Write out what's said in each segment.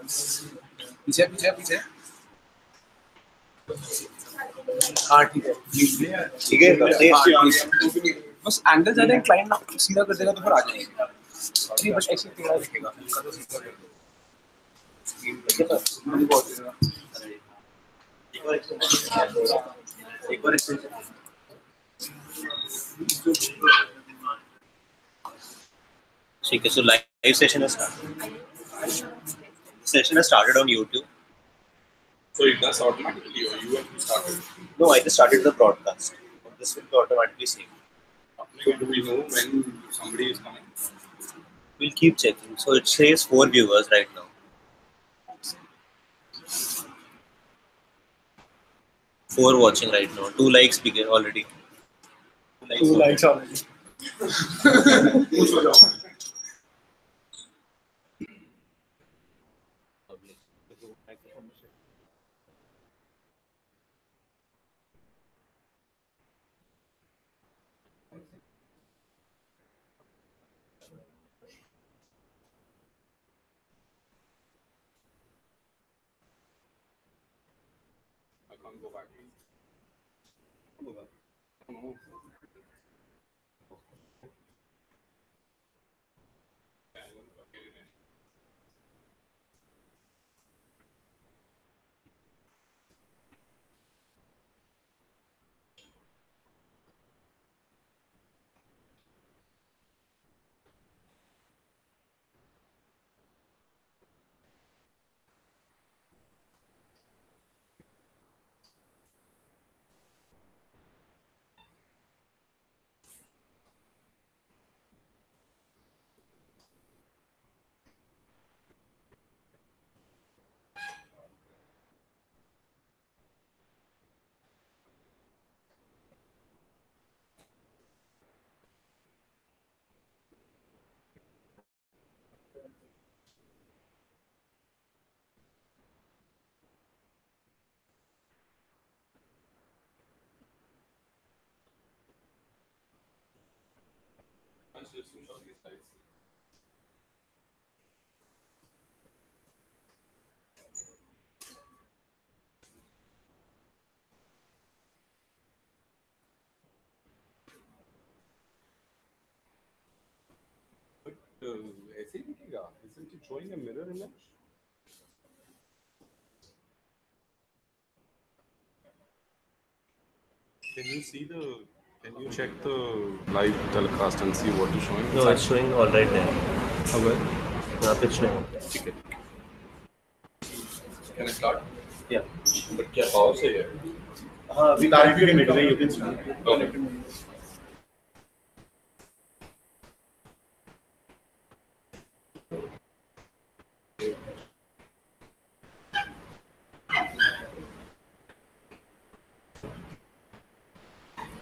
पीछे पीछे पीछे। हाँ ठीक है ठीक है बस एंगल ज़्यादा क्लाइंट ना सीधा कर देगा तो फिर आ जाएगा ठीक बस ऐसे टेढ़ा दिखेगा तो सीधा कर एक बार ठीक है, so live session has started on YouTube. So it does automatically, or you have to start it? No, I just started the broadcast. This will be automatically saved. So do we know when somebody is coming? We'll keep checking. So it says 4 viewers right now. 4 watching right now. 2 likes already. 2 likes already. I can't go back. No. ऐसे ही दिखेगा? Isn't it showing a mirror image? Can you check the live telecast and see what is showing? No, it's showing all right there. How well? यहाँ पे showing. ठीक है. Can I start? Yeah. But क्या भाव से है? हाँ, अभी Directly you can start. Okay.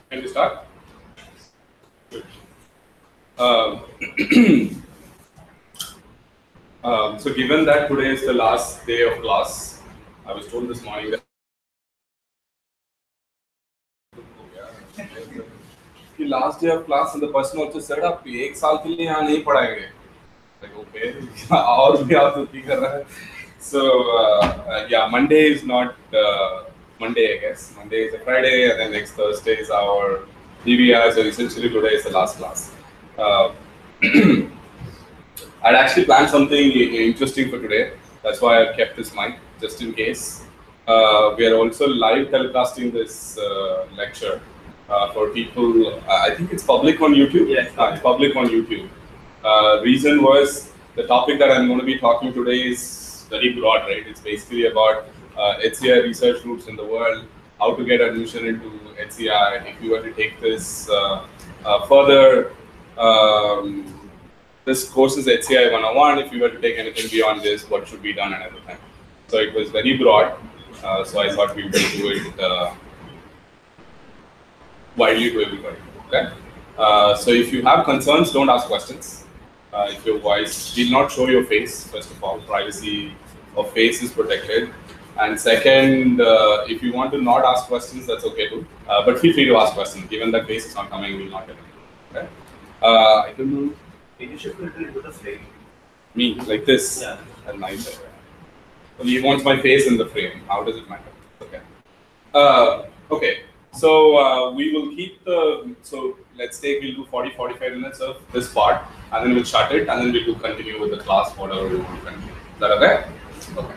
Can we start? So given that today is the last day of class, I was told this morning that the last day of class, and the person also said, "आप एक साल के लिए यहाँ नहीं पढ़ाएंगे." Like okay, और भी आप तो कर रहे हैं. So yeah, Monday is not Monday, I guess. Monday is a Friday, and then next Thursday is our DBI. So essentially today is the last class. I'd actually planned something interesting for today. That's why I kept this mic, just in case. We are also live telecasting this lecture for people. I think it's public on YouTube. Yes. It's public on YouTube. Reason was the topic that I'm going to be talking today is very broad, right? It's basically about HCI research routes in the world, how to get admission into HCI, if you were to take this further. This course is HCI 101. If you were to take anything beyond this, what should be done and everything. So it was very broad. So I thought we would do it widely to everybody. Okay. So if you have concerns, don't ask questions. If your voice will not show your face, first of all, privacy of face is protected. And second, if you want to not ask questions, that's okay too. But feel free to ask questions. Given that face is not coming, we'll not get it. Okay. I don't know. Can you shift a little bit of frame? Me, like this? Yeah. At night. Well, he wants my face in the frame. How does it matter? Okay. Okay. So we will keep the, so let's take, we'll do 40, 45 minutes of this part, and then we'll shut it, and then we will continue with the class, whatever we want to continue. Is that okay? Okay.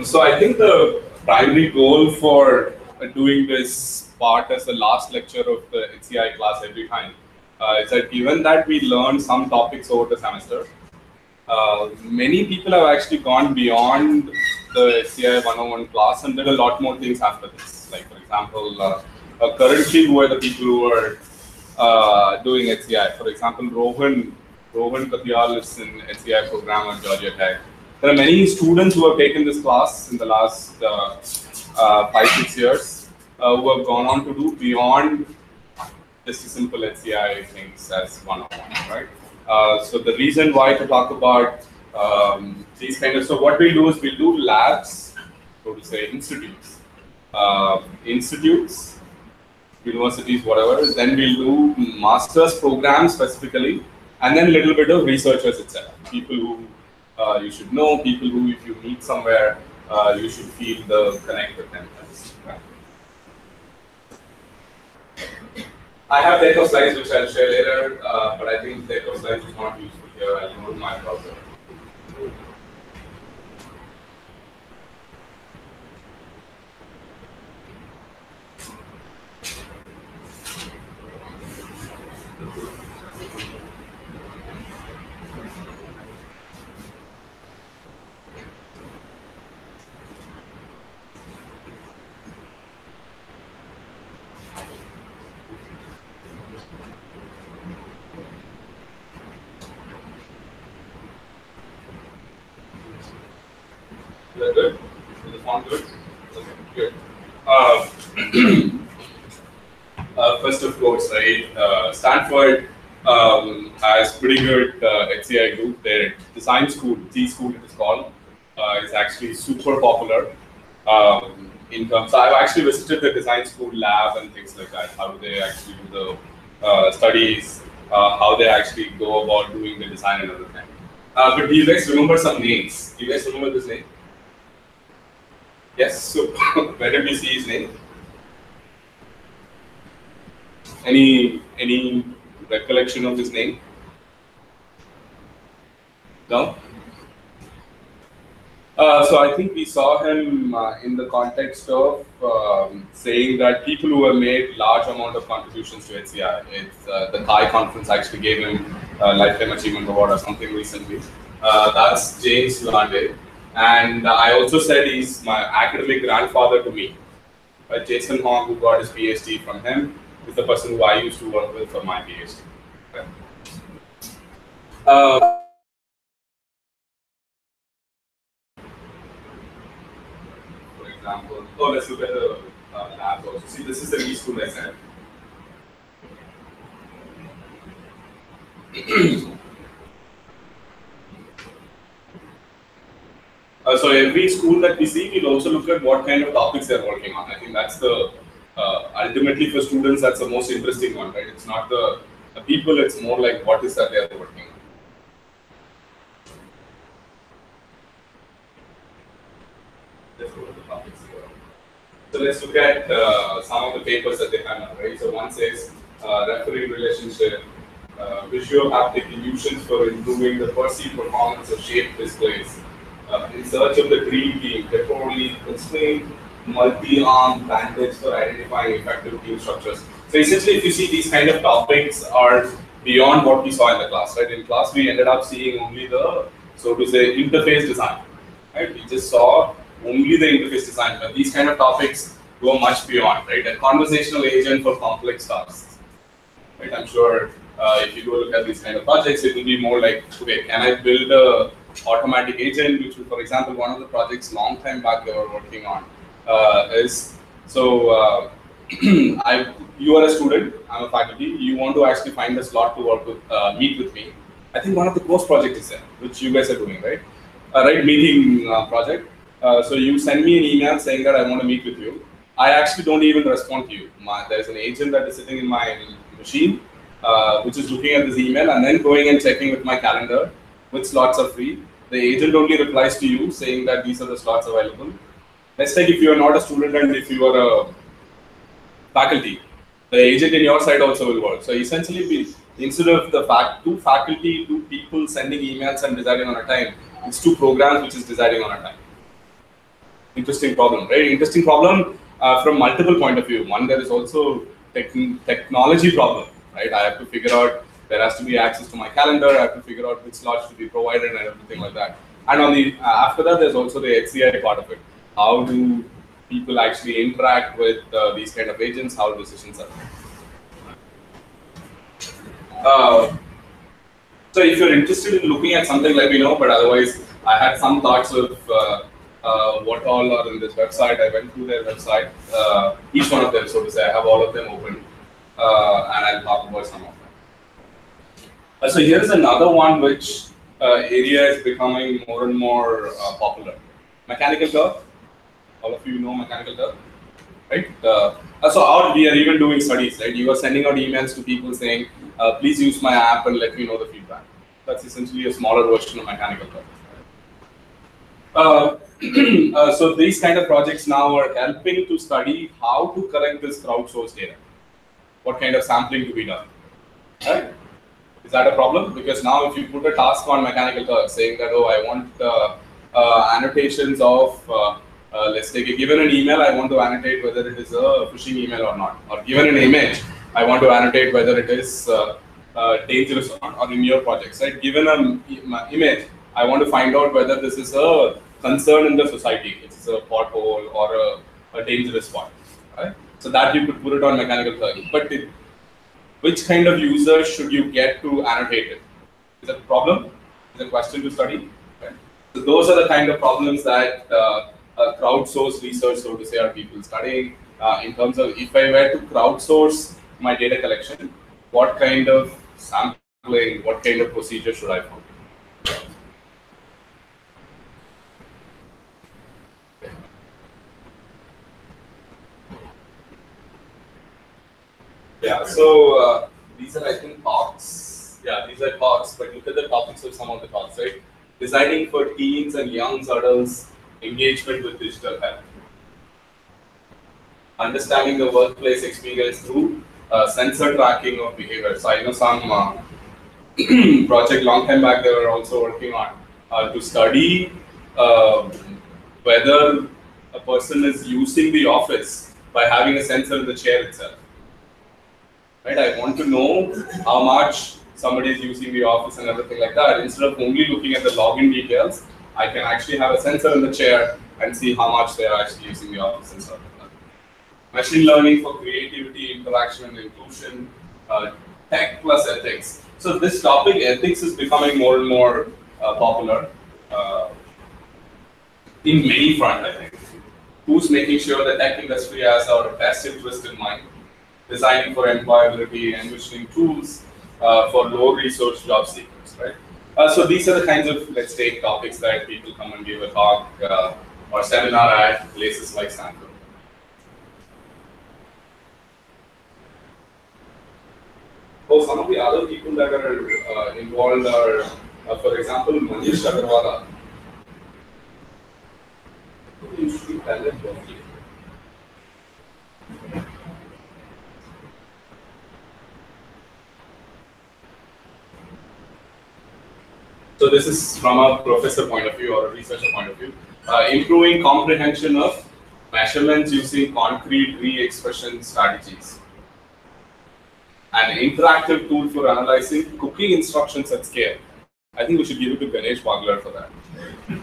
So I think the primary goal for doing this part as the last lecture of the HCI class every time is that given that we learn some topics over the semester, many people have actually gone beyond the HCI 101 class and did a lot more things after this. Like, for example, currently who are the people who are doing HCI? For example, Rohan Katyal is in HCI program at Georgia Tech. There are many students who have taken this class in the last 5-6 years who have gone on to do beyond just a simple HCI things as 101, right? So the reason why to talk about these kind of, so what we'll do is we'll do labs, so to say institutes, universities, whatever, then we'll do master's programs specifically, and then a little bit of researchers itself, people who you should know, people who if you meet somewhere, you should feel the connect with them. Right? I have deck of slides which I'll share later, but I think deck of slides is not useful here. I'll go to my browser. Is that good? Is the font good? Okay, good. First, of course, right? Stanford has pretty good HCI group. Their design school, T school it is called, is actually super popular. In terms, so I've actually visited the design school lab and things like that. How do they actually do the studies? How they actually go about doing the design and everything. But do you guys remember some names? Do you guys remember this name? Yes, so where did we see his name? Any recollection of his name? No? So I think we saw him in the context of saying that people who have made large amount of contributions to HCI, it's, the Thai conference actually gave him a Lifetime Achievement Award or something recently. That's James Lande. And I also said he's my academic grandfather to me. Jason Hong, who got his PhD from him, is the person who I used to work with for my PhD. Okay. For example, let's look at the labs also. See, this is the e-school I said. So every school that we see, we'll also look at what kind of topics they're working on. I think that's the, ultimately for students, that's the most interesting one, right? It's not the people, it's more like what is that they're working on. Let's go to the topics here. So let's look at some of the papers that they have, right? So one says referee relationship, visual haptic illusions for improving the perceived performance of shape displays. In search of the dream team, temporarily constrained multi-arm bandage for identifying effective team structures. So essentially, if you see these kind of topics are beyond what we saw in the class, right? In class, we ended up seeing only the, so to say, interface design, right? We just saw only the interface design, but these kind of topics go much beyond, right? A conversational agent for complex tasks, right? I'm sure if you go look at these kind of projects, it will be more like, okay, can I build a automatic agent, which, for example, one of the projects long time back they were working on is, so you are a student, I'm a faculty, you want to actually find a slot to work with, meet with me. I think one of the course projects is there, which you guys are doing, right? Right, meeting project. So you send me an email saying that I want to meet with you. I actually don't even respond to you. There's an agent that is sitting in my machine, which is looking at this email and then going and checking with my calendar which slots are free. The agent only replies to you saying that these are the slots available. Let's take if you are not a student and if you are a faculty, the agent in your side also will work. So essentially, instead of the two faculty, two people sending emails and deciding on a time, it's two programs which is deciding on a time. Interesting problem, right? Interesting problem from multiple point of view. One, there is also technology problem, right? I have to figure out, there has to be access to my calendar, I have to figure out which slots to be provided and everything like that. And on the after that, there's also the HCI part of it. How do people actually interact with these kind of agents, how decisions are made. So if you're interested in looking at something, let me know, but otherwise I had some thoughts of what all are in this website. I went through their website, each one of them, so to say. I have all of them open, and I'll talk about some of them. So here's another one which area is becoming more and more popular. Mechanical Turk. All of you know Mechanical Turk, right? So we are even doing studies, right? You are sending out emails to people saying, please use my app and let me know the feedback. That's essentially a smaller version of Mechanical Turk. So these kind of projects now are helping to study how to collect this crowdsourced data. What kind of sampling to be done, right? Is that a problem? Because now if you put a task on Mechanical Turk saying that, oh, I want annotations of, let's take given an email, I want to annotate whether it is a phishing email or not. Or given an image, I want to annotate whether it is dangerous or not, or in your projects, right? Given an image, I want to find out whether this is a concern in the society, it's a pothole or a dangerous spot, right? So that you could put it on Mechanical Turk. But which kind of user should you get to annotate it? Is that a problem? Is a question to study? Right? So those are the kind of problems that crowdsourced research, so to say, are people studying. In terms of if I were to crowdsource my data collection, what kind of sampling, what kind of procedure should I follow? Yeah, so these are, I think, talks. Yeah, these are talks, but look at the topics of some of the talks, right? Designing for teens and young adults, engagement with digital health. Understanding the workplace experience through sensor tracking of behavior. So I know some project long time back they were also working on to study whether a person is using the office by having a sensor in the chair itself. Right? I want to know how much somebody is using the office and everything like that. Instead of only looking at the login details, I can actually have a sensor in the chair and see how much they are actually using the office and stuff like that. Machine learning for creativity, interaction, and inclusion, tech plus ethics. So this topic, ethics, is becoming more and more popular in many fronts, I think. Who's making sure the tech industry has our best interest in mind? Designing for employability, envisioning tools for low resource job seekers, right? So these are the kinds of, let's take topics that people come and give a talk or seminar at places like Stanford. Oh, some of the other people that are involved are, for example, Manish Agarwala. You should tell them properly. So this is from a professor point of view or a researcher point of view. Improving comprehension of measurements using concrete re-expression strategies. An interactive tool for analyzing cooking instructions at scale. I think we should give it to Ganesh Wagler for that.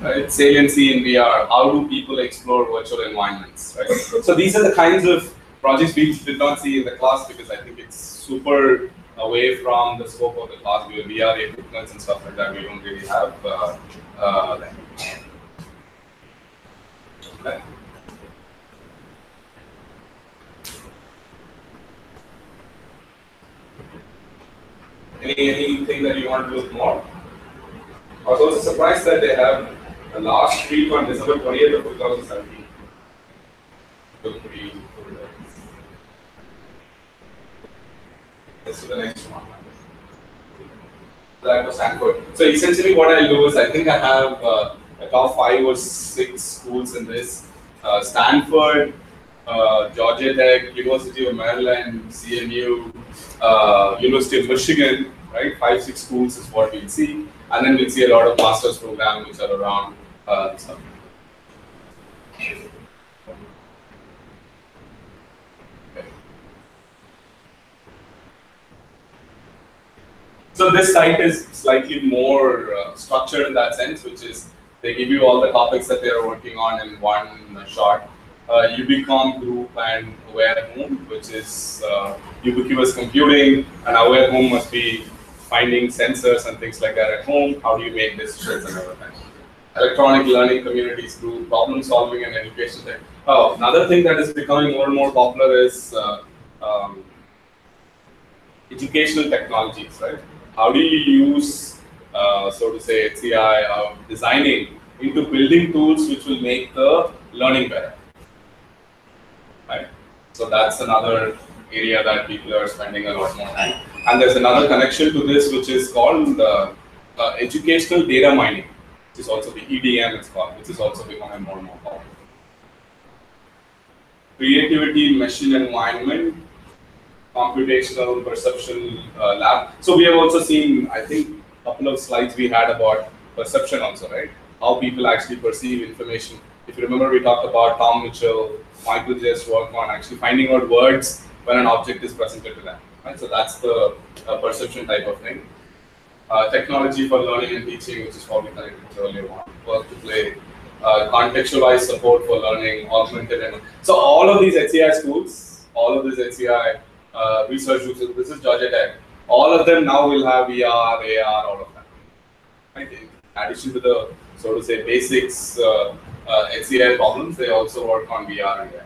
Right? Saliency in VR. How do people explore virtual environments? Right? So these are the kinds of projects we did not see in the class because I think it's super away from the scope of the class. VR equipment and stuff like that, we don't really have. Okay. Anything that you want to look more? I was also surprised that they have the last week on December 20th of 2017. Let's do the next one. That was Stanford. So essentially what I'll do is I think I have a top 5 or 6 schools in this. Stanford, Georgia Tech, University of Maryland, CMU, University of Michigan, right? 5, 6 schools is what we'll see. And then we'll see a lot of master's programs which are around stuff. So this site is slightly more structured in that sense, which is they give you all the topics that they are working on in one shot. Ubicom group and Aware Home, which is ubiquitous computing, and Aware Home must be finding sensors and things like that at home. How do you make decisions and everything? Electronic learning communities group, problem solving and education tech. Oh, another thing that is becoming more and more popular is educational technologies, right? How do you use, so to say, HCI designing into building tools which will make the learning better, right? So that's another area that people are spending a lot more time. And there's another connection to this which is called educational data mining, which is also the EDM it's called, which is also becoming more and more popular. Creativity, machine environment, computational perception lab. So we have also seen, I think, a couple of slides we had about perception also, right? How people actually perceive information. If you remember, we talked about Tom Mitchell, Michael J's work on actually finding out words when an object is presented to them, right? So that's the perception type of thing. Technology for learning and teaching, which is probably connected to earlier one. Work to play. Contextualized support for learning, augmented and so all of these HCI schools, all of these HCI research groups, this is Georgia Tech. All of them now will have VR, AR, all of that. Right? In addition to the, so to say, basics HCI problems, they also work on VR and AR.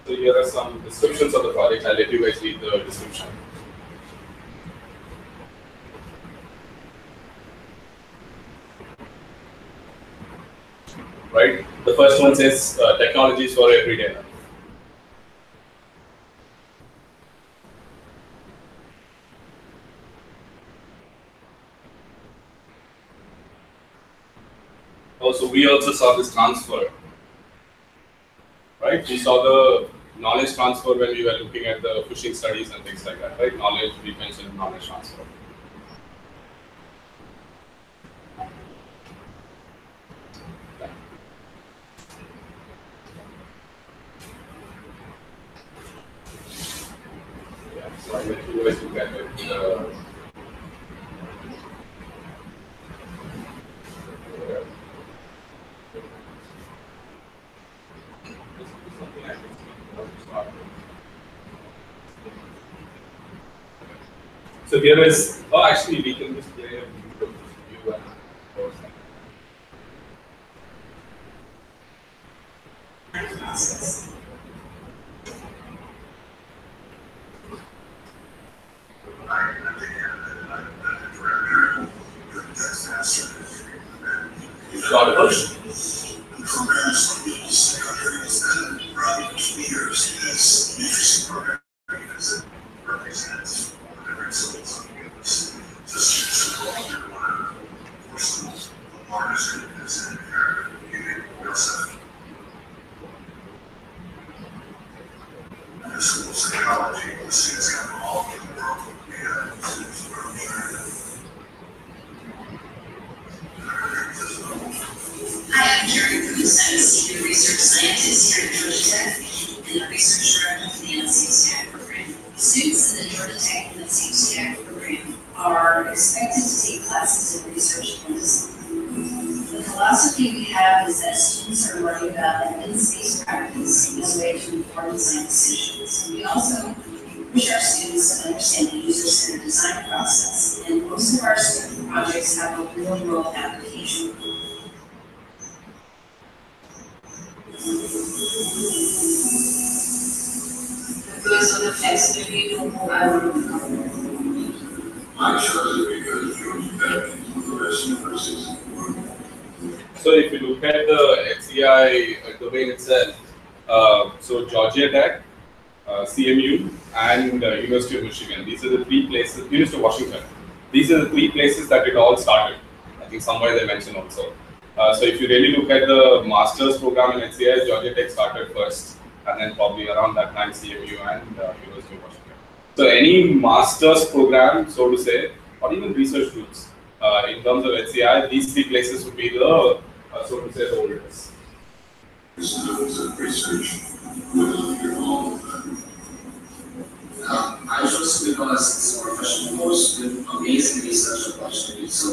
So here are some descriptions of the project. I'll let you guys read the description. Right? The first one says technologies for everyday life. Also, we also saw this transfer. Right? We saw the knowledge transfer when we were looking at the phishing studies and things like that, right? Knowledge retention, knowledge transfer. Yeah, so I let you guys look at it. So here is, oh, actually, we can just play a view and So if you look at the HCI domain itself, so Georgia Tech, CMU, and University of Michigan. These are the three places. University of Washington. These are the three places that it all started. I think somewhere they mentioned also. So if you really look at the master's program in HCI, Georgia Tech started first, and then probably around that time CMU and University of Washington. So any master's program, so to say, or even research groups, in terms of HCI, these three places would be the, so to say, the oldest. I was just because it's a professional course with amazing research opportunities, so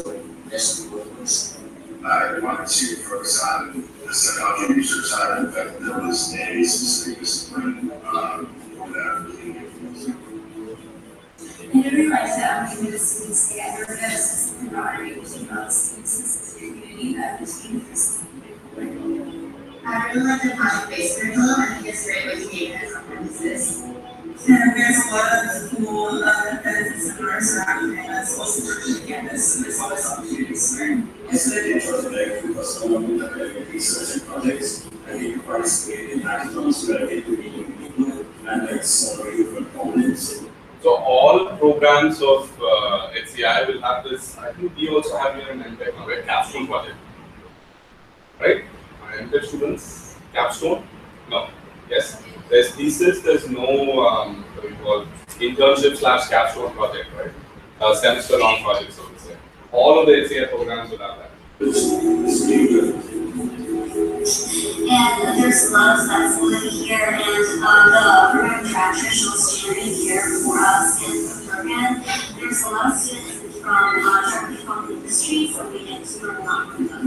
best of both ways. I wanted to focus on the psychology research side. In fact, there was a specific discipline for that. And I realized that I'm doing the students together, that it's a camaraderie between all the students in the community that was interesting. I really like the project-based curriculum. I think it's a great way to gain hands-on practices. And there's a lot of cool benefits and perks around campus, also virtually campus, so there's always opportunities to learn. It's an intro today because along with academic research and projects, I think you participate in hackathons where they do meeting people and accelerate components. So all programs of HCI will have this. I think we also have here an MTech, a capstone project, right? MTech students, capstone? No. Yes. There's thesis. There's no what do you call internship/capstone project, right? Semester-long project, so to say. All of the HCI programs will have that. And there's a lot of flexibility here, and the program track traditional standard here for us in the program. There's a lot of students from directly from the industry, so we get to learn a lot from them.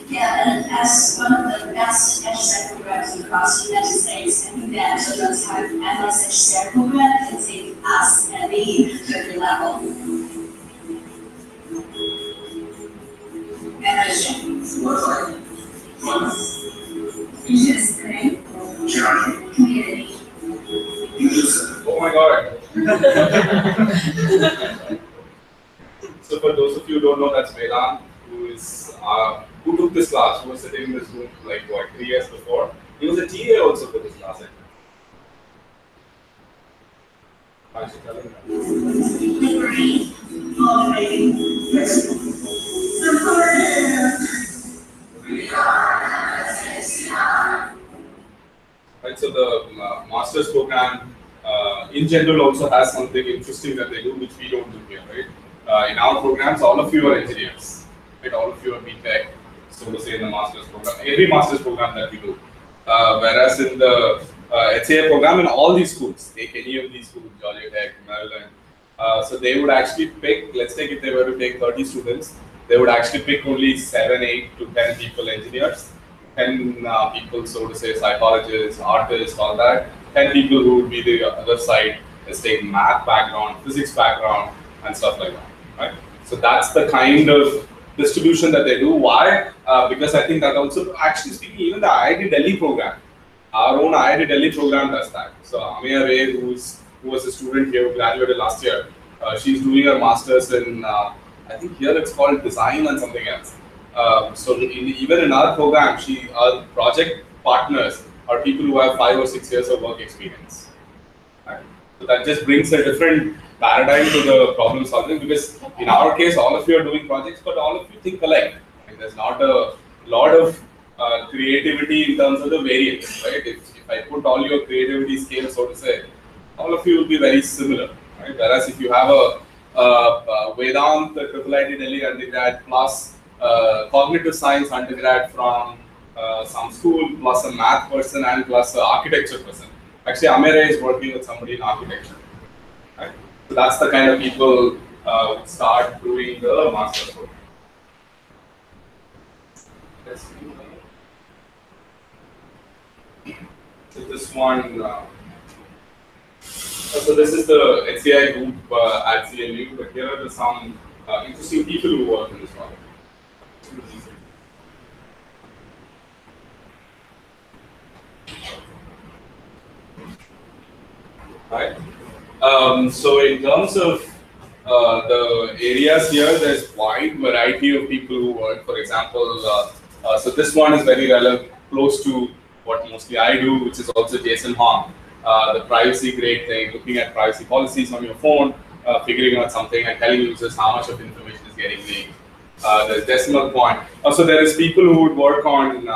Yeah, and as one of the best HCI programs across the United States, I think that children's have advanced HCI program can take us at the third level. And interesting. Community. Oh my God. So for those of you who don't know, that's Vedant, who is who took this class, who was sitting in this room like what, 3 years before. He was a TA also for this class. I think. Liberty, motivating, supportive. We are HCI. Right, so the master's program in general also has something interesting that they do, which we don't do here, right? In our programs, all of you are engineers, right? All of you are BTech, so to say, in the master's program. Every master's program that we do. Whereas in the HCI program, in all these schools, take any of these schools, Georgia Tech, Maryland, so they would actually pick, let's take if they were to take 30 students, they would actually pick only 7, 8 to 10 people engineers, 10 people, so to say, psychologists, artists, all that, 10 people who would be the other side, let's take math background, physics background, and stuff like that, right? So that's the kind of distribution that they do. Why? Because I think that also, actually speaking, even the IIT-Delhi program, our own IIT-Delhi program does that. So Amir Ray, who was a student here, who graduated last year, she's doing her master's in, I think here it's called design and something else. So even in our program, our project partners are people who have 5 or 6 years of work experience. Right? So that just brings a different paradigm to the problem solving, because in our case, all of you are doing projects, but all of you think alike. Like there's not a lot of creativity in terms of the variance, right? If I put all your creativity scale, so to say, all of you will be very similar, right? Whereas if you have a Vedant, the IIIT-Delhi undergrad plus cognitive science undergrad from some school, plus a math person and plus an architecture person. Actually, Amira is working with somebody in architecture. Right? So that's the kind of people start doing the master's program. So this one, so this is the HCI group at CMU, but here are some interesting people who work in this project. Right. So in terms of the areas here, there's wide variety of people who work. For example, so this one is very relevant, close to what mostly I do, which is also Jason Hong. The privacy grade thing, looking at privacy policies on your phone, figuring out something and telling users how much of information is getting leaked. There's decimal point. Also, there is people who would work on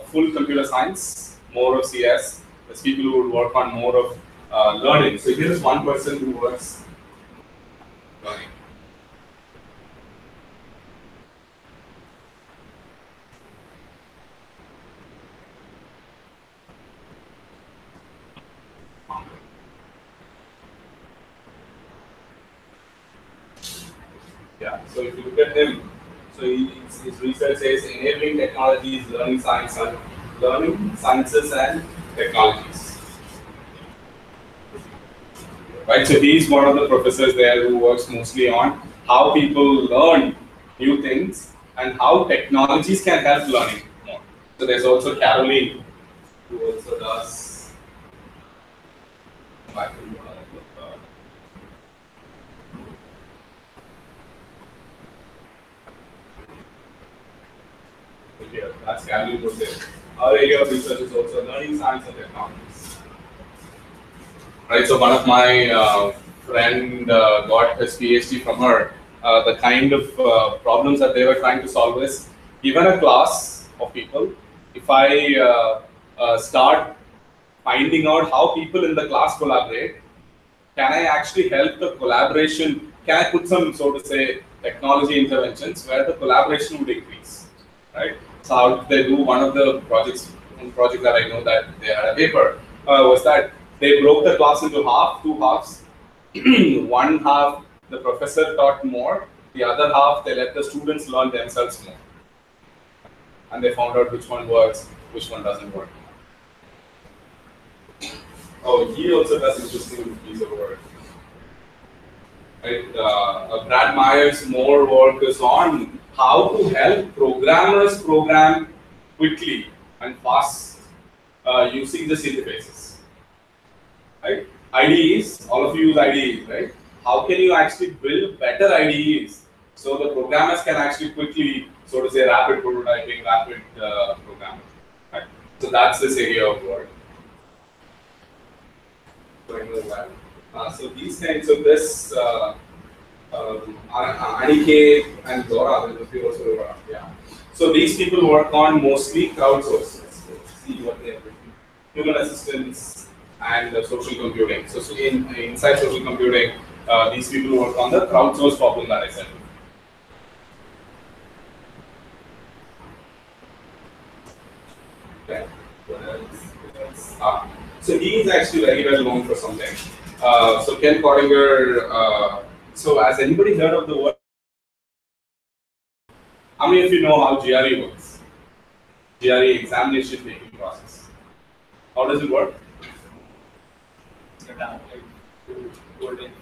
full computer science, more of CS. There's people who would work on more of learning. So here's one person who works learning. Yeah, so if you look at him, so his research says enabling technologies, learning sciences and technologies. Right, so he's one of the professors there who works mostly on how people learn new things and how technologies can help learning more. So there's also Caroline, who also does. Here, that's Caroline was there. Our area of research is also learning science and technologies. Right, so one of my friend got his PhD from her. The kind of problems that they were trying to solve is, given a class of people, if I start finding out how people in the class collaborate, can I actually help the collaboration? Can I put some, so to say, technology interventions where the collaboration would increase, right? So how did they do? One of the projects, one project that I know that they had a paper was that they broke the class into two halves. One half the professor taught more, the other half they let the students learn themselves more. And they found out which one works, which one doesn't work. Oh, he also does interesting piece of work. Right, Brad Meyer's more work is on how to help programmers program quickly and fast using these interfaces. Right? IDEs, all of you use IDEs, right? How can you actually build better IDEs so the programmers can actually quickly, so to say, rapid prototyping, rapid programming. Right? So that's this area of work. So these kinds of this, Anike and Zora, yeah. So these people work on mostly crowdsourcing. See what they are doing. Human assistance and social computing. So inside social computing, these people work on the crowdsource problem that I said. Okay. So he is actually very well known for something. So Ken Cottinger. So has anybody heard of the word? How many of you know how GRE works? GRE, examination taking process. How does it work?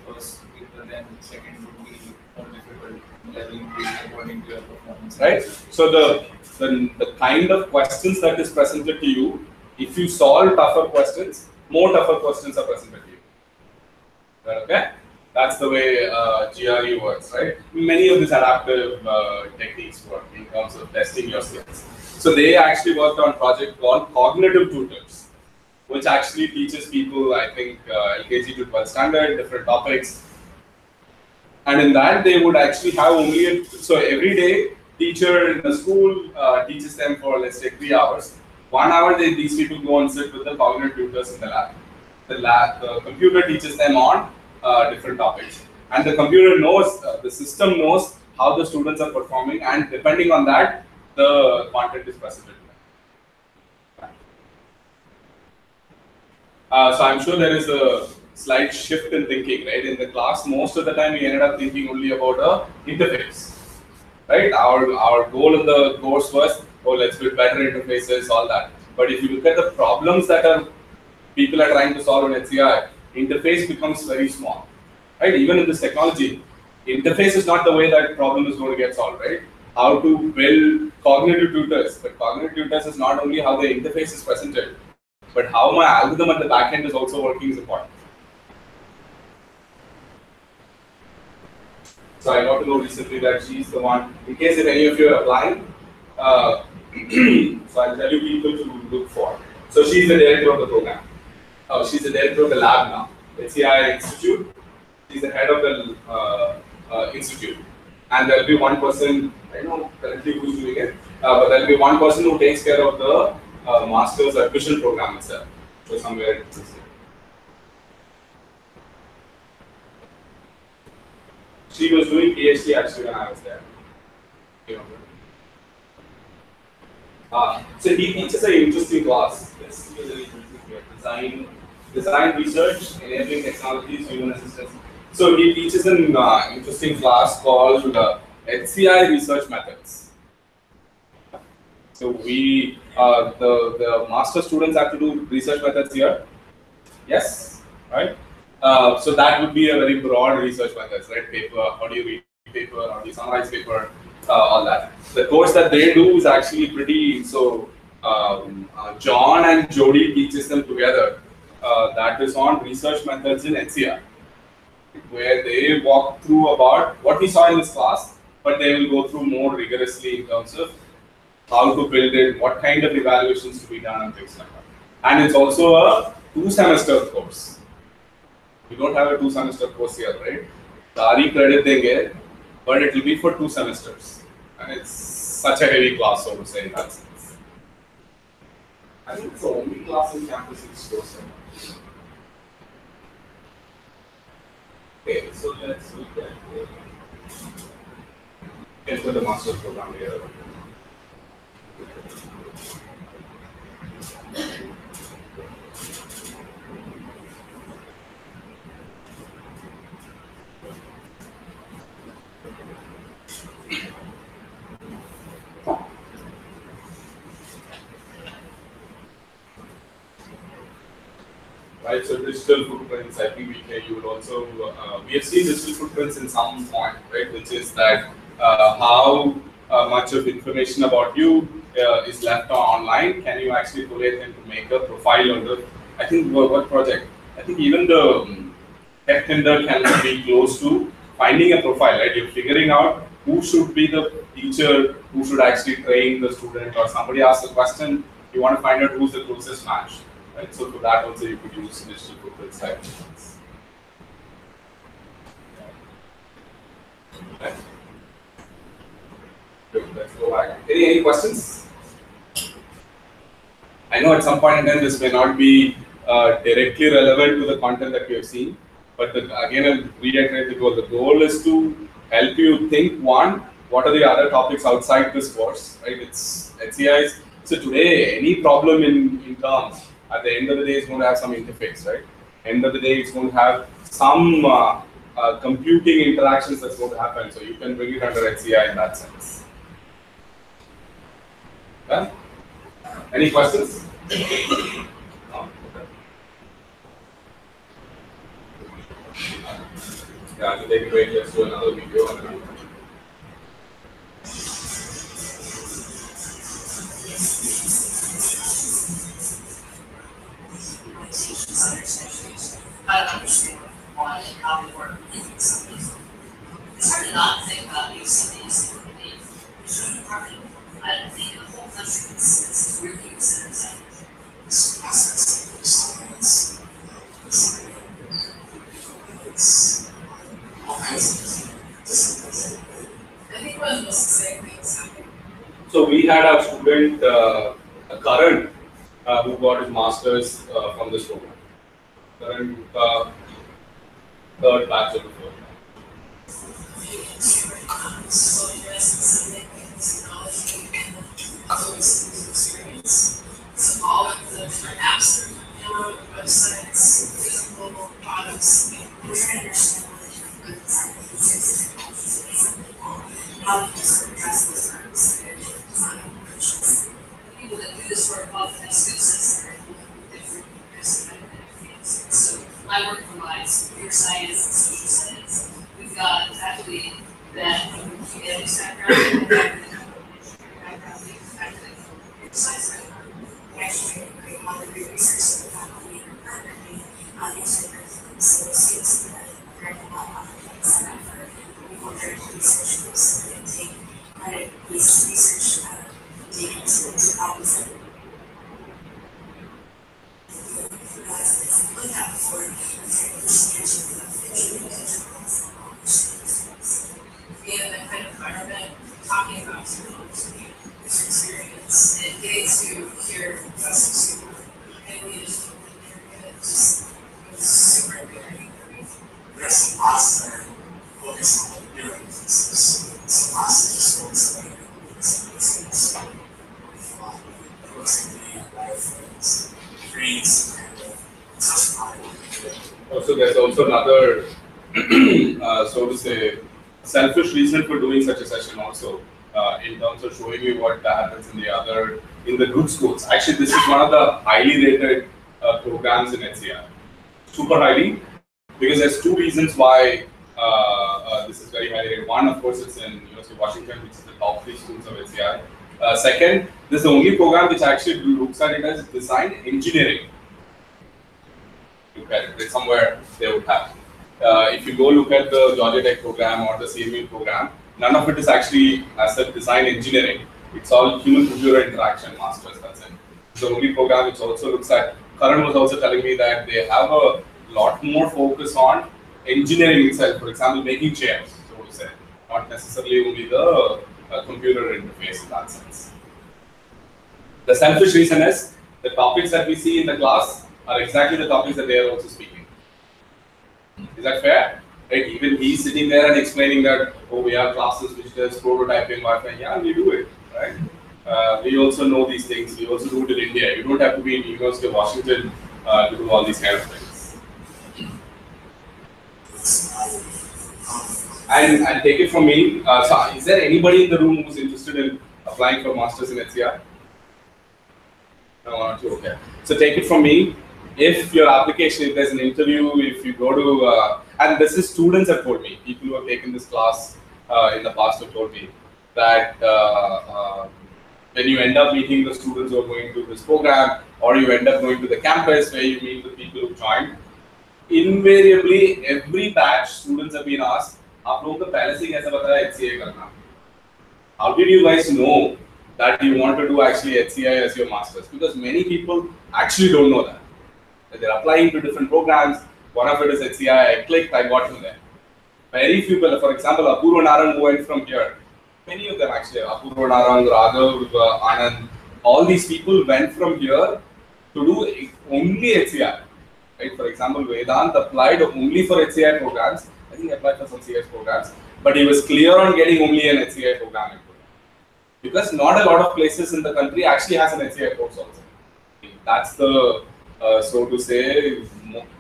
First, then second would be more difficult, leveling according to your performance. Right. So the kind of questions that is presented to you, if you solve tougher questions, more tougher questions are presented to you. Right, okay? That's the way GRE works, right? Many of these adaptive techniques work in terms of testing your skills. So they actually worked on a project called Cognitive Tutors, which actually teaches people, I think, LKG to 12 standard, different topics. And in that, they would actually have only, so every day, teacher in the school teaches them for, let's say, 3 hours. 1 hour, these people go and sit with the cognitive tutors in the lab. The computer teaches them on different topics. And the computer knows, the system knows how the students are performing, and depending on that, the content is presented to them. So I'm sure there is a slight shift in thinking, right? In the class, most of the time we ended up thinking only about a interface, right? Our goal in the course was, oh, let's build better interfaces, all that. But if you look at the problems that people are trying to solve in HCI, interface becomes very small, right? Even in this technology, interface is not the way that problem is going to get solved, right? How to build cognitive tutors, but cognitive tutors is not only how the interface is presented, but how my algorithm at the back end is also working is important. So I got to know recently that she's the one. In case if any of you are applying, so I'll tell you people to look for. So she's the director of the program. She's the director of the lab now. HCI Institute. She's the head of the institute. And there'll be one person, I don't know currently who's doing it, but there'll be one person who takes care of the master's admission program itself. So somewhere it's here. She was doing PhD actually when I was there. You know. So he teaches an interesting class. This is an interesting design research, enabling technologies, human assistance. So he teaches an interesting class called HCI research methods. So we, the master students have to do research methods here. Yes, right? So that would be a very broad research methods, right? Paper, how do you read paper, how do you summarize paper, all that. The course that they do is actually pretty, so John and Jody teaches them together. That is on research methods in HCI, where they walk through about what we saw in this class, but they will go through more rigorously in terms of how to build it, what kind of evaluations to be done and things like that. And it's also a 2-semester course. We don't have a 2-semester course here, right? Sari credit denge, but it will be for 2 semesters. And it's such a heavy class, so to say, in that sense. I think it's the only class in campus in course. Okay, so let's look at the master's program here. Right, so digital footprints, I think you would also, we have seen digital footprints in some point, right, which is that how much of information about you is left online, can you actually collate and to make a profile on the, I think, what project? I think even the tech tender can be close to finding a profile, right? You're figuring out who should be the teacher, who should actually train the student, or somebody asks a question, you want to find out who's the closest match. Right? So for that also you could use digital footprints type of things. Right. Good, let's go back. Any questions? I know at some point in time this may not be directly relevant to the content that we have seen, but again I'll reiterate the goal. The goal is to help you think, one, what are the other topics outside this course, right? It's HCIs. So today, any problem in terms, at the end of the day, it's going to have some interface, right? End of the day, it's going to have some computing interactions that's going to happen. So you can bring it under HCI in that sense. Yeah? Any questions? No? Okay. Yeah, I can take a break. Let's do another video. How to understand why and how they work in some of these. It's hard to not think about some of these department. I don't think the whole country is really considered this process of science. It's all kinds of disciplines. I think one of the most exciting things happening. So we had our student, Karan, who got his master's from this program. Current third batch of the program. So all of the different apps that are download, websites, physical products, we're trying to understand what the different how to sort of address those terms. People that do this work often have skill sets that are different. So my work provides computer science and social science. We've got faculty that have a humanities background, science background. We actually create all the great research that the faculty and students that learn about how to set up for people that piece of research data to problem set. Look out for in that kind of environment, talking about different experience and getting to hear professors who and leaders just super encouraging. There's lots that focus on the doing business. So lots that just focus on the business. So there's also another, so to say, selfish reason for doing such a session also, in terms of showing you what happens in the good schools. Actually, this is one of the highly rated programs in HCI. Super highly, because there's two reasons why this is very highly rated. One, of course, it's in University of Washington, which is the top 3 schools of HCI. Second, this is the only program which actually looks at it as design engineering. Look at it, somewhere they would have. If you go look at the Georgia Tech program or the CMU program, none of it is actually as a design engineering. It's all human-computer interaction masters, that's it. It's the only program which also looks at, Karan was also telling me that they have a lot more focus on engineering itself, for example, making chairs, so to say, not necessarily only the computer interface in that sense. The selfish reason is the topics that we see in the class are exactly the topics that they are also speaking. Is that fair? Right? Even he's sitting there and explaining that, oh, we have classes which does prototyping, Wi-Fi. Yeah, we do it, right? We also know these things. We also do it in India. You don't have to be in the University of Washington to do all these kind of things. And take it from me. So is there anybody in the room who's interested in applying for masters in HCI? No, not you. Okay. So take it from me. If your application, if there's an interview, if you go to, and this is students have told me, people who have taken this class in the past have told me that when you end up meeting the students who are going to this program, or you end up going to the campus where you meet the people who joined, invariably every batch students have been asked, "आप लोगों को पहले से कैसे पता है HCI करना?" How did you guys know that you want to do actually HCI as your masters? Because many people actually don't know that. They're applying to different programs. One of it is HCI. I clicked, I got in there. Very few people, for example, Apurva Narang went from here. Many of them actually, Apurva Narang, Raghav, Anand, all these people went from here to do only HCI. Right? For example, Vedant applied only for HCI programs. I think he applied for some CS programs, but he was clear on getting only an HCI program. Because not a lot of places in the country actually has an HCI course also. That's the so to say,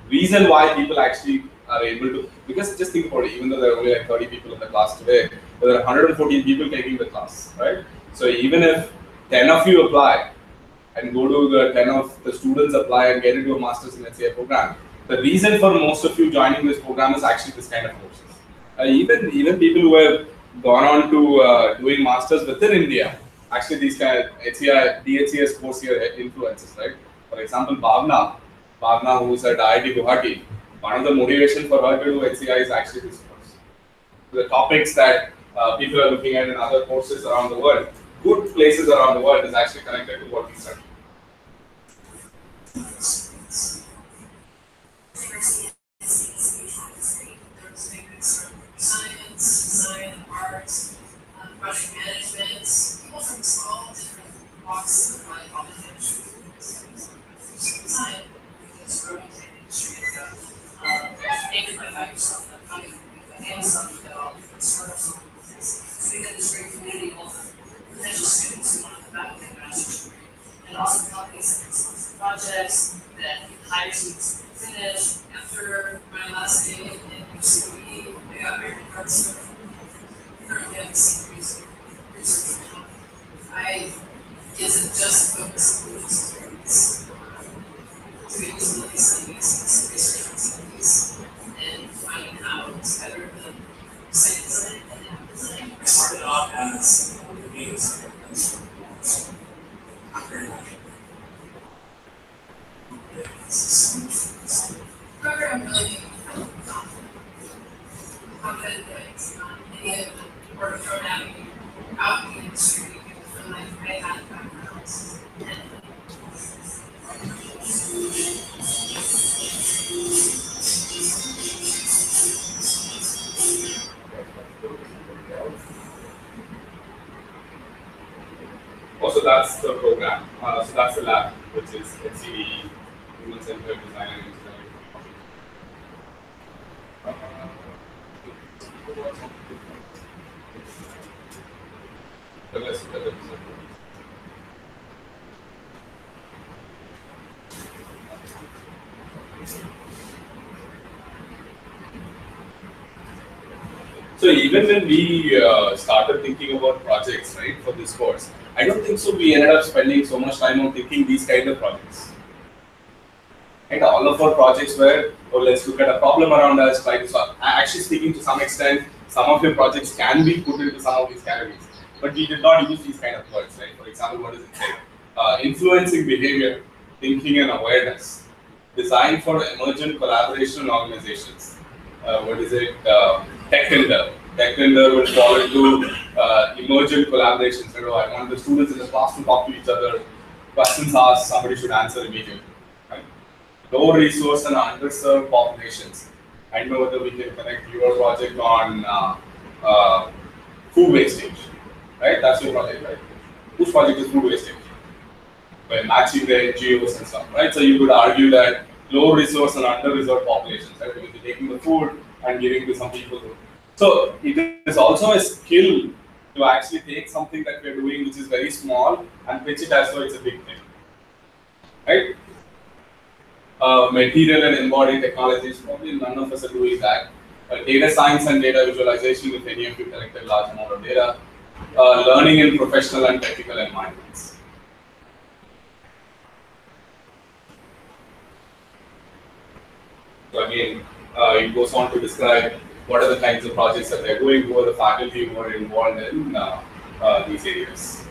reason why people actually are able to, because just think about it, even though there are only like 30 people in the class today, there are 114 people taking the class, right? So even if 10 of you apply and go to the 10 of the students apply and get into a master's in HCI program, the reason for most of you joining this program is actually this kind of courses. Even people who have gone on to doing masters within India, actually these kind of HCI, DHCS course here influences, right? For example, Bhavna, who's at IIT Guwahati, one of the motivation for her to do HCI is actually this course. The topics that people are looking at in other courses around the world, good places around the world, is actually connected to what we study. Science, design, arts, project management, people from all different walks of life, all the industry. Design, because we're in the industry, amplify yourself, Amazon, all different startups, all different things. So we have this great community of potential students who want to come back with their master's degree, and also companies that sponsor projects that hire students to finish after my last day in UCB. I got married in art stuff. Currently, I'm seeing research now. I get to just focus on this experience. Doing usability studies, research on studies, and finding how it's better than site design and app design. I started off as a video designer. Program really confident that it's not any of the work thrown at me out in the industry. Also, that's the program. So that's the lab, which is HCI, Human Centered Design and Engineering. Let's look at it. So even when we started thinking about projects, right, for this course, I don't think so we ended up spending so much time on thinking these kind of projects. Right, all of our projects were, oh, let's look at a problem around us, try to solve. Actually speaking, to some extent, some of your projects can be put into some of these categories, but we did not use these kind of words, right? For example, what does it say? Influencing behavior, thinking and awareness, design for emergent collaboration in organizations. What is it? Tech tender. Tech tender will fall into emergent collaborations. So I want the students in the class to talk to each other. Questions asked, somebody should answer immediately. Right? Low resource and underserved populations. I know whether we can connect your project on food wastage. Right? That's your project, right? Whose project is food wastage? By matching the NGOs and stuff, right? So you could argue that low resource and under-resourced populations, right? Because you're taking the food and giving to some people. So it is also a skill to actually take something that we're doing which is very small and pitch it as though it's a big thing, right? Material and embodied technologies, probably none of us are doing that. Data science and data visualization, if any of you collected large amount of data. Learning in professional and technical environments. So again, it goes on to describe what are the kinds of projects that they're doing, who are the faculty who are involved in these areas.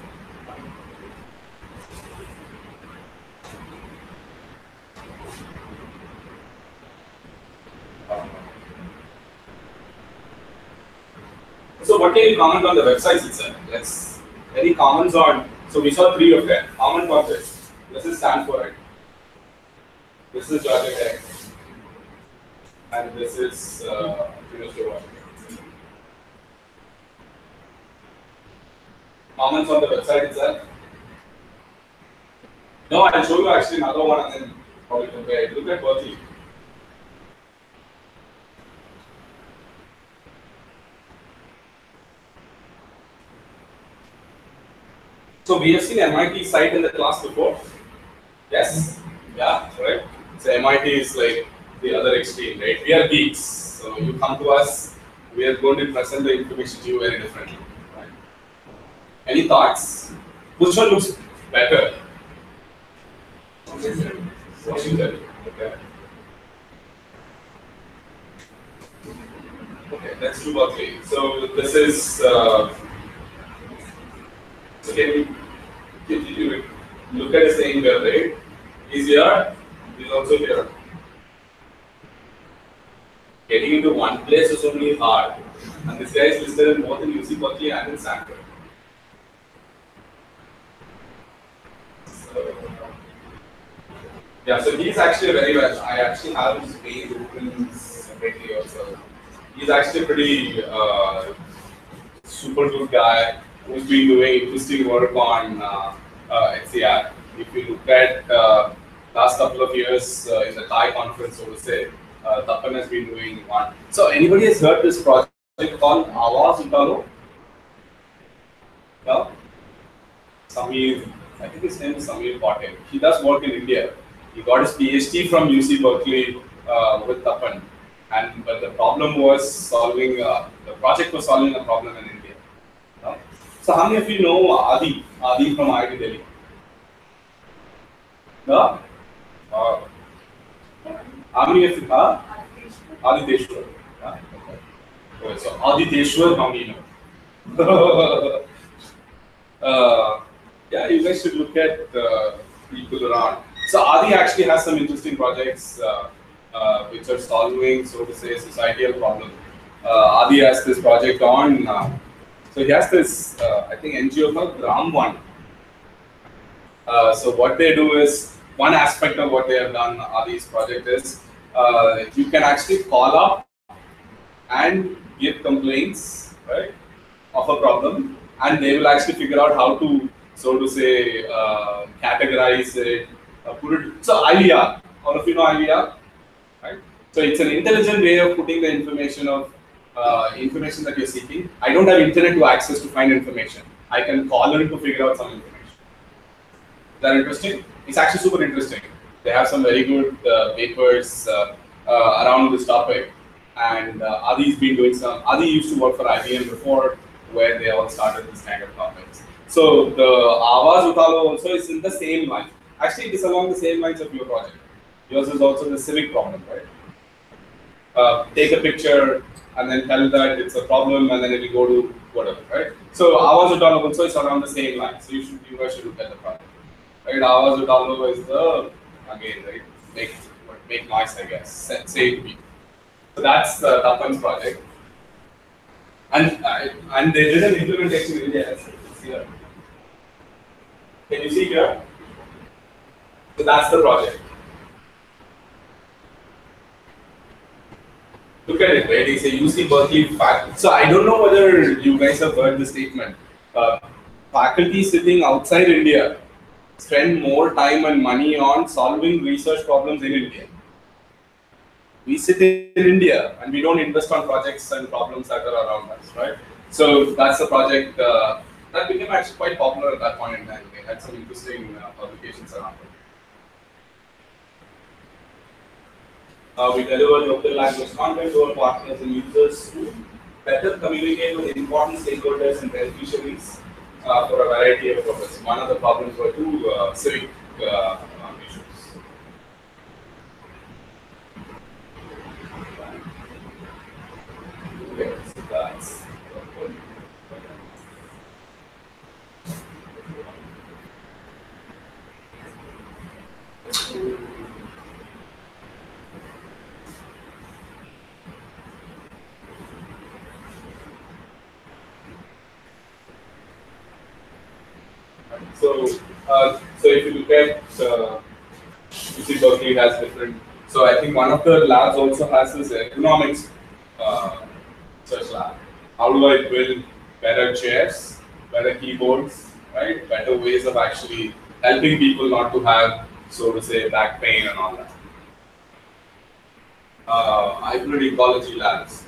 So what can you comment on the websites itself? Let's, any comments on, so we saw 3 of them. Common projects. This is Stanford. This is Georgia Tech. And this is University of Washington. Comments on the website itself? No, I'll show you actually another one and then probably compare it. Look at Berkeley. So we have seen MIT site in the class before. Yes? Yeah, right. So MIT is like the other extreme, right? We are geeks. So you come to us, we are going to present the information to you very differently. Right? Any thoughts? Which one looks better? Washington. Okay. Okay, let's do Berkeley. So this is. So can you look at the same here, right? He's here, he's also here. Getting into one place is only hard. And this guy is listed in both in UC Berkeley and in Stanford. So, yeah, so he's actually very well. I actually have his page open separately also. He's actually pretty super good guy who's been doing interesting work on HCI. If you look at last couple of years in the Thai conference, so to say, Tapan has been doing one. So anybody has heard this project called Awaz Utalo? No? Samir, I think his name is Samir Patel. He does work in India. He got his PhD from UC Berkeley with Tapan. But the problem was solving, the project was solving a problem in India. No? So how many of you know Adi? Adi from IIT-Delhi? No? How many of you are? Adi Deshwar. Yeah? Okay, so Adi Deshwar, how many know? Yeah, you guys should look at people around. So Adi actually has some interesting projects which are solving, so to say, societal problem. Adi has this project on, so he has this, I think, NGO called Gram One. So what they do is, one aspect of what they have done are these projects is, you can actually call up and give complaints, right, of a problem, and they will actually figure out how to, so to say, categorize it, put it. So IVR, all of you know IVR, right? So it's an intelligent way of putting the information of information that you're seeking. I don't have internet to access to find information. I can call in to figure out some information. Is that interesting? It's actually super interesting. They have some very good papers around this topic. And Adi's been doing some. Adi used to work for IBM before, where they all started this kind of topics. So the Avaz Utalo also is in the same line. Actually, it is along the same lines of your project. Yours is also the civic problem, right? Take a picture and then tell that it's a problem, and then it will go to whatever, right? So Avaz Utalo also is around the same line. So you guys should look at the project, right? Avaz Utalo is the, again, right? Make noise, I guess. Say people. So that's the Tapan's project, and they did an implementation in India. It's here. Can you see here? So that's the project. Look at it, right? It's a UC Berkeley fact. So I don't know whether you guys have heard the statement. Faculty sitting outside India spend more time and money on solving research problems in India. We sit in India and we don't invest on projects and problems that are around us, right? So that's the project that became actually quite popular at that point in time. They had some interesting publications around it. We deliver local language content to our partners and users to better communicate with important stakeholders and beneficiaries for a variety of purposes. One of the problems were two civic issues. Okay, so that's so if you look at UC Berkeley has different. So I think one of the labs also has this economics search lab. How do I build better chairs, better keyboards, right? Better ways of actually helping people not to have, so to say, back pain and all that. Hybrid ecology labs.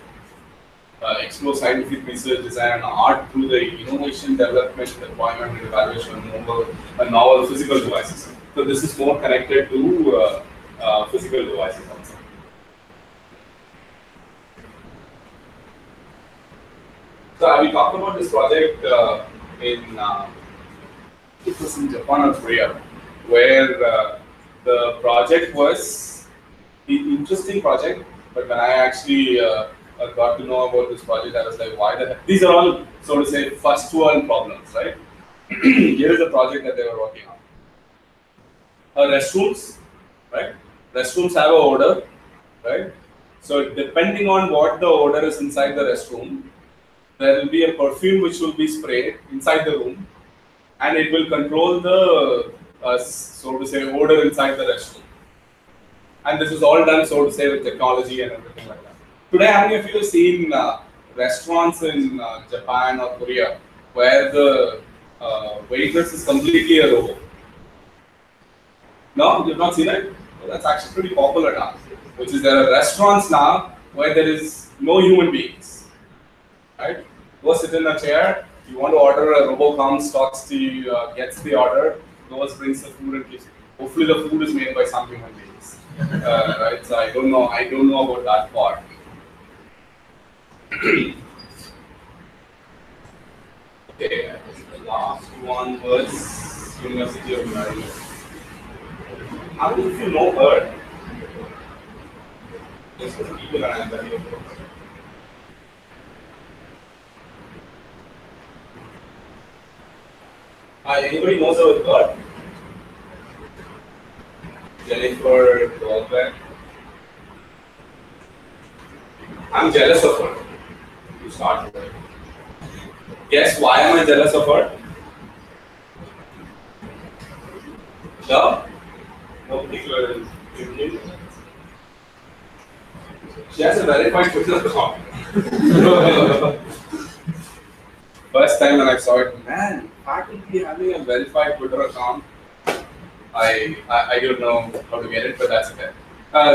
Explore scientific research, design, and art through the innovation, development, deployment, and evaluation of novel physical devices. So this is more connected to physical devices also. So we talked about this project it was in Japan or Korea, where the project was an interesting project, but when I actually got to know about this project, I was like, why the heck? These are all, so to say, first world problems, right? Here is a project that they were working on. Restrooms, right? Restrooms have an odor, right? So depending on what the odor is inside the restroom, there will be a perfume which will be sprayed inside the room, and it will control the, so to say, odor inside the restroom. And this is all done, so to say, with technology and everything like that. Today, how many of you have seen restaurants in Japan or Korea where the waitress is completely a robot? No, you've not seen it? Well, that's actually pretty popular now. Which is, there are restaurants now where there is no human beings. Right? Go sit in a chair. You want to order, a robot comes, talks to you, gets the order, goes, brings the food, and gives it. Hopefully, the food is made by some human beings. Right? So I don't know about that part. Okay, the last one was University of Maryland. How many of you know her? Just keep an eye on that. Anybody knows her with God? Jennifer Goldberg. I'm jealous of her. To start with. Guess why am I jealous of her? She has a verified Twitter account. First time when I saw it, man, faculty having a verified Twitter account. I don't know how to get it, but that's okay.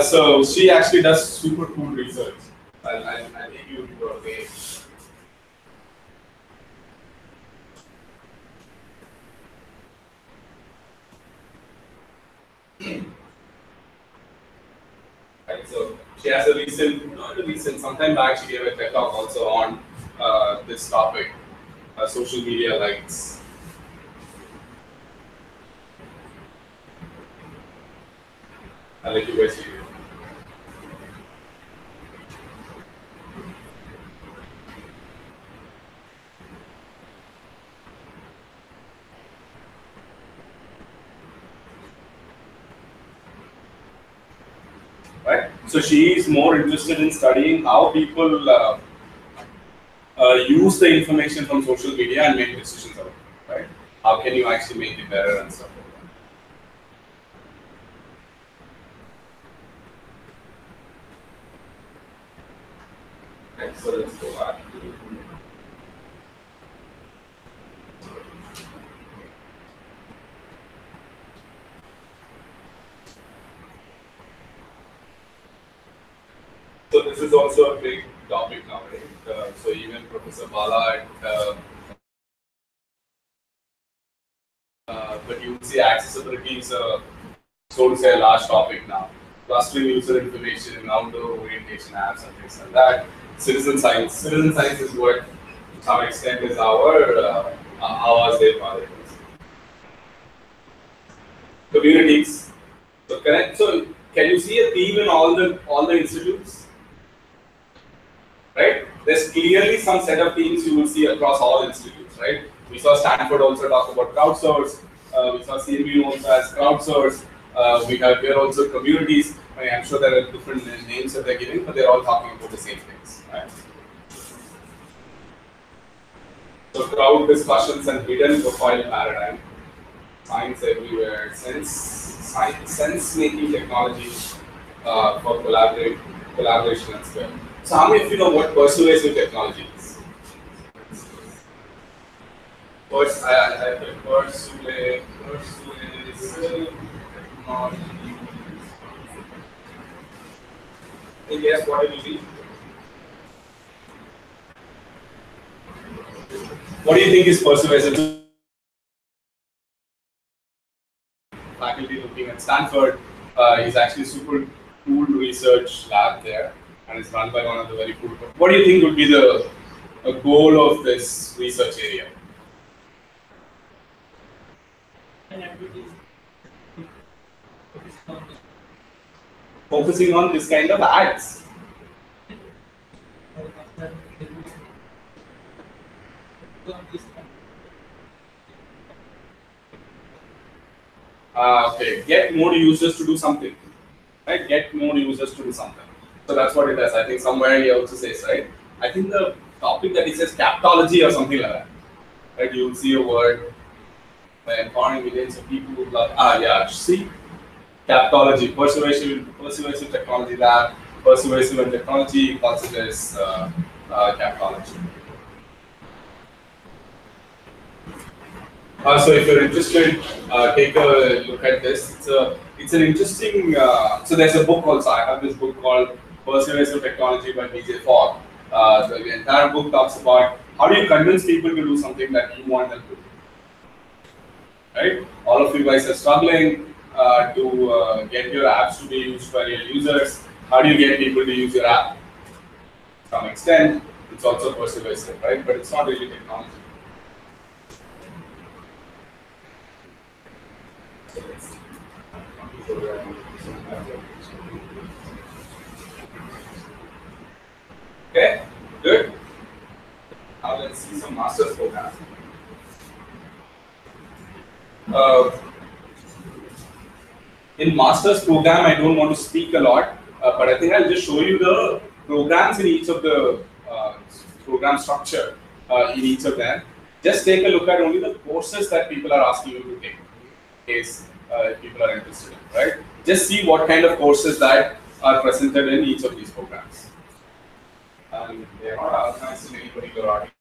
So she actually does super cool research. I'll take you to her page. Right, so she has a sometime back she gave a TED talk also on this topic, social media likes. I'll let you guys see it. Right? So she is more interested in studying how people use the information from social media and make decisions out of it. Right? How can you actually make it better and stuff like that. Okay, so let's go back. So this is also a big topic now, right? So even Professor Bala, but you would see accessibility is so to say a large topic now. Clustering user information, outdoor orientation apps and things like that. Citizen science. Citizen science is what to some extent is our as they call it. Communities. So can you see a theme in all the institutes? Right? There's clearly some set of themes you will see across all institutes, right? We saw Stanford also talk about crowdsource. We saw CMU also as crowdsource. We have here also communities. I mean, I'm sure there are different names that they're giving, but they're all talking about the same things, right? So crowd discussions and hidden profile paradigm. Science everywhere. Sense-making technology for collaboration and scale. So how many of you know what persuasive technology is? Persuasive technology. Any guess what it will be? What do you think is persuasive? Faculty looking at Stanford is actually super cool research lab there. And it's run by one of the very cool. What do you think would be the goal of this research area? Focusing on this kind of ads. Okay, get more users to do something. Right? Get more users to do something. So that's what it does. I think somewhere he also says, right? I think the topic that he says captology or something like that. Right? You will see a word by empowering millions of people who love. Yeah, see? Captology, persuasive technology lab, persuasive and technology calls it as captology. So if you're interested, take a look at this. It's an interesting. So there's a book also. I have this book called Persuasive Technology by B.J. Fogg. The entire book talks about how do you convince people to do something that you want them to do. Right? All of you guys are struggling to get your apps to be used by your users. How do you get people to use your app? To some extent, it's also persuasive, right? But it's not really technology. Okay, good. Now let's see some master's programs. In master's program, I don't want to speak a lot, but I think I'll just show you the programs in each of the program structure in each of them. Just take a look at only the courses that people are asking you to take, in case people are interested in, right? just see what kind of courses that are presented in each of these programs. And they are not organized in any particular order.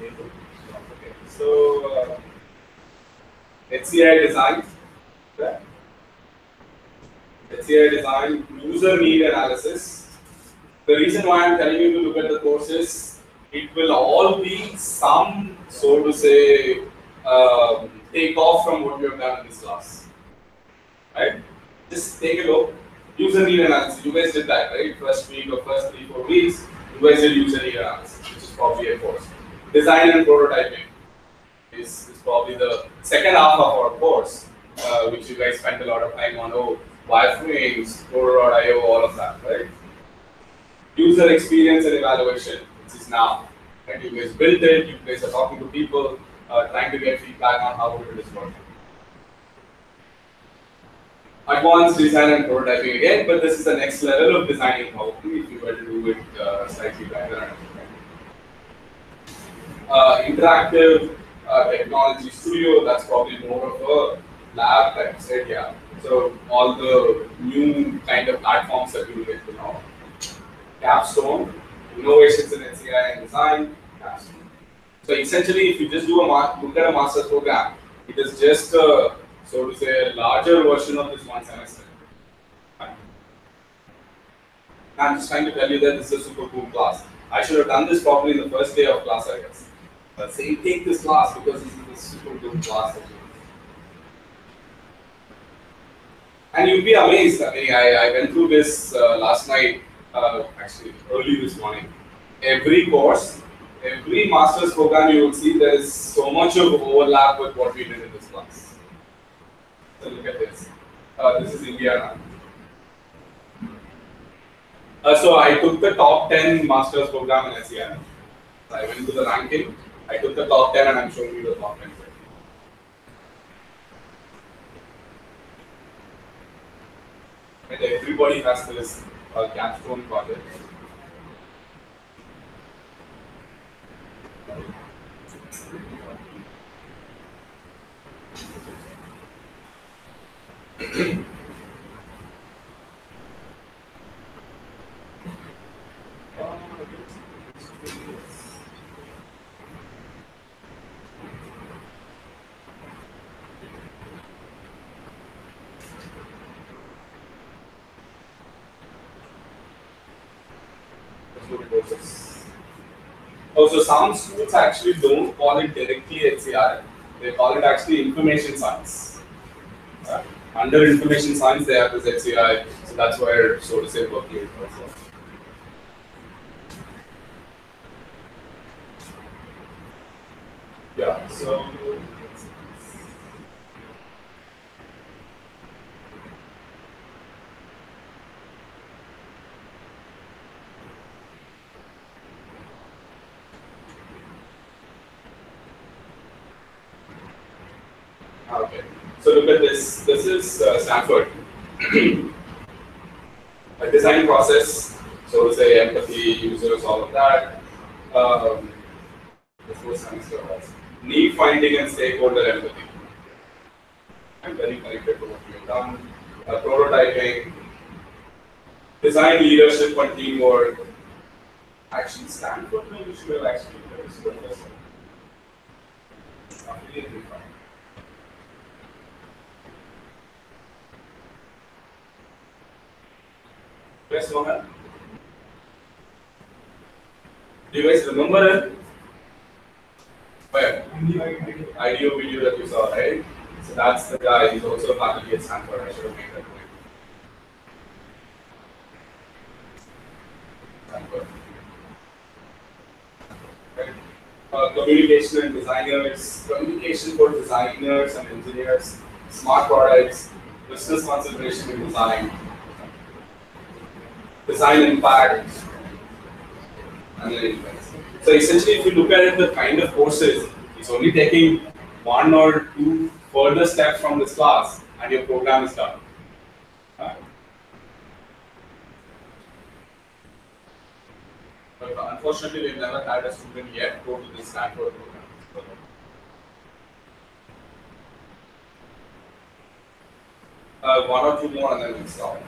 Okay. So, HCI design. HCI design, user need analysis. The reason why I'm telling you to look at the courses, it will all be some, so to say, take off from what we have done in this class. Right? Just take a look. User need analysis. You guys did that, right? First week or first 3-4 weeks, you guys did user need analysis, which is probably a course. Design and prototyping is probably the second half of our course, which you guys spent a lot of time on. Oh, wireframes, Proto.io, all of that, right? User experience and evaluation, which is now. Right? You guys built it, you guys are talking to people, trying to get feedback on how good it is working. Advanced design and prototyping again, but this is the next level of designing probably if you were to do it slightly better. Interactive technology studio, that's probably more of a lab type set, yeah. So all the new kind of platforms that you will get to know. Capstone, innovations in HCI and design, capstone. So essentially, if you just do look at a master's program, it is just a, so to say, a larger version of this one semester. I'm just trying to tell you that this is a super cool class. I should have done this probably in the first day of class, I guess. But say, take this class because this is a super good class. And you'll be amazed. I mean, I went through this last night, actually early this morning. Every course, every master's program, you will see there is so much of overlap with what we did in this class. So look at this. This is India now. So I took the top 10 master's program in HCI. So I went to the ranking. I took the top 10 and I'm showing you the top 10. And everybody has this capstone project. Also, some schools actually don't call it directly HCI. They call it actually information science. Under information science, they have this HCI, so that's where, so to say, working is also. Yeah, so. Okay, so look at this. This is Stanford. A design process, so to say empathy, users, all of that. The first semester was need finding and stakeholder empathy. I'm very connected to what we have done. Prototyping, design leadership and teamwork. Actually, Stanford, you should have actually done this professor. Affiliate fine. Yes, Mohan? Do you guys remember it? Where? IDEO video that you saw, right? So that's the guy, he's also a faculty at Stanford. I should have made that point. Stanford. Right. Communication and designers, communication for designers and engineers, smart products, business consideration and design. Design impact, and then influence. So essentially, if you look at it, the kind of courses, it's only taking 1 or 2 further steps from this class, and your program is done. But unfortunately, we've never had a student yet go to this Stanford program. One or two more and then we'll stop.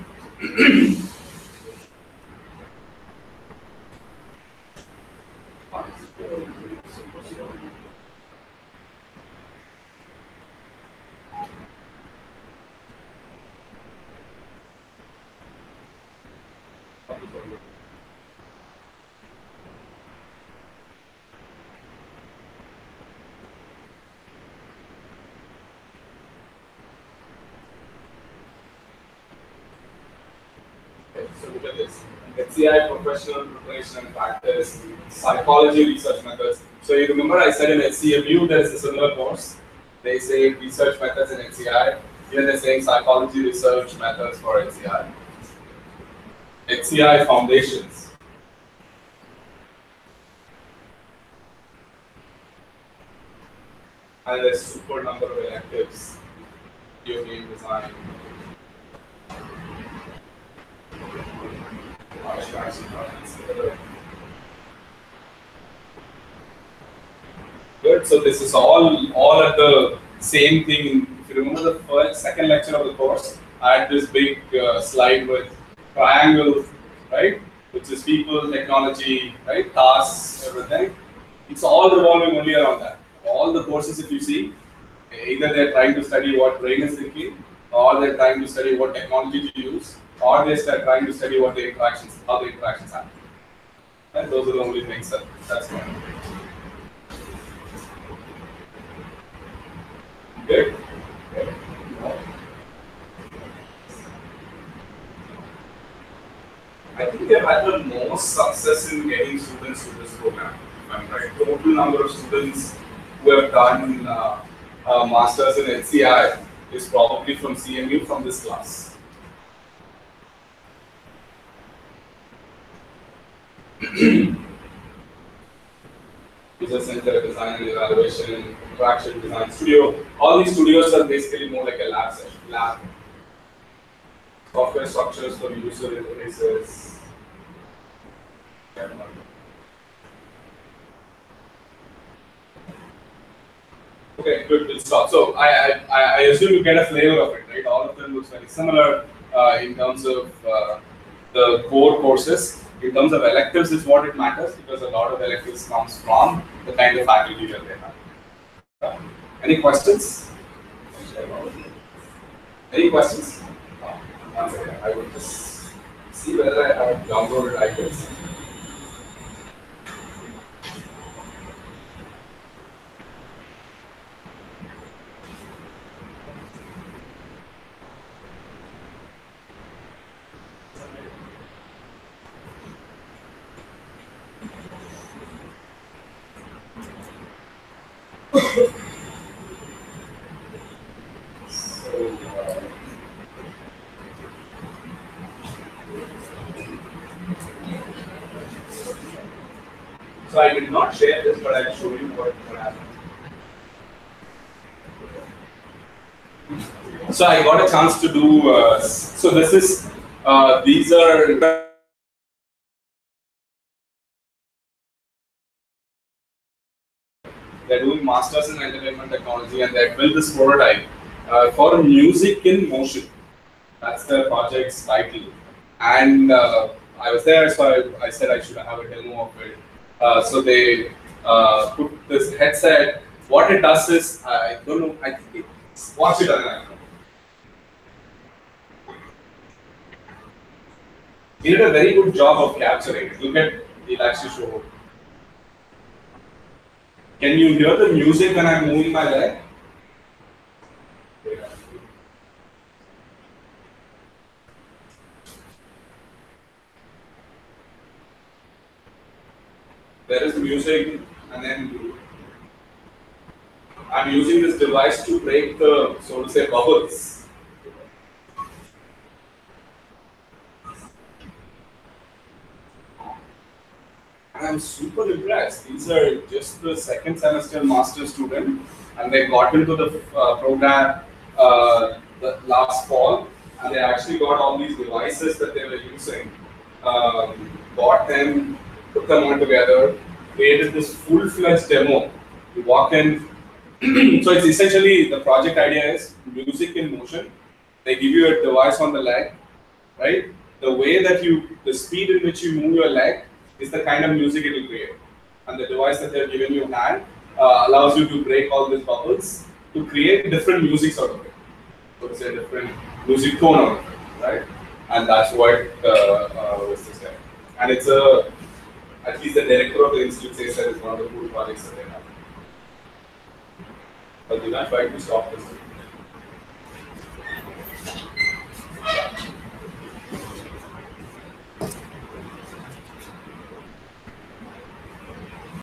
So look at this. HCI, professional preparation and practice, psychology research methods. So you remember I said in HCMU there is a similar course. They say research methods in HCI. Here they're saying psychology research methods for HCI. HCI foundations. And there's super number of electives. Video game design. Good. So this is all at the same thing. If you remember the second lecture of the course, I had this big slide with triangles, right? Which is people, technology, right? Tasks, everything. It's all revolving only around that. All the courses, if you see, either they're trying to study what brain is thinking, or they're trying to study what technology to use, or they start trying to study what the interactions, how the interactions happen. And those are the only things that's going on. Good. I think they've had the most success in getting students to this program. If I'm right, total number of students who have done masters in HCI is probably from CMU from this class. User center design and evaluation, interaction design studio. All these studios are basically more like a lab session. Lab. Software structures for user interfaces. Okay, good. We'll stop. So I assume you get a flavor of it, right? All of them looks very similar in terms of the core courses. In terms of electives is what it matters because a lot of electives comes from the kind of faculty that they have. Any questions? Any questions? One second. I will just see whether I have downloaded items. So I did not share this, but I'll show you what happened. So I got a chance to do. So this is these are. They're doing masters in entertainment technology, and they built this prototype for music in motion. That's the project's title. And I was there, so I said I should have a demo of it. So they put this headset. What it does is, I don't know, I think it's, watch it and I know. He did a very good job of capturing it. Look at, he'll actually show. Can you hear the music when I'm moving my leg? There is music, and then I'm using this device to break the, so to say, bubbles. And I'm super impressed. These are just the second semester master student, and they got into the program the last fall, and they actually got all these devices that they were using, bought them, put them all together, created this full-fledged demo. You walk in, so it's essentially, the project idea is music in motion, They give you a device on the leg, right? The way that the speed in which you move your leg is the kind of music it will create. And the device that they're giving you hand allows you to break all these bubbles to create different music out of it. So it's a different music tone out of it, right? And that's what was this guy. And it's at least the director of the institute says that it's one of the cool projects that they have. But did I try to stop this?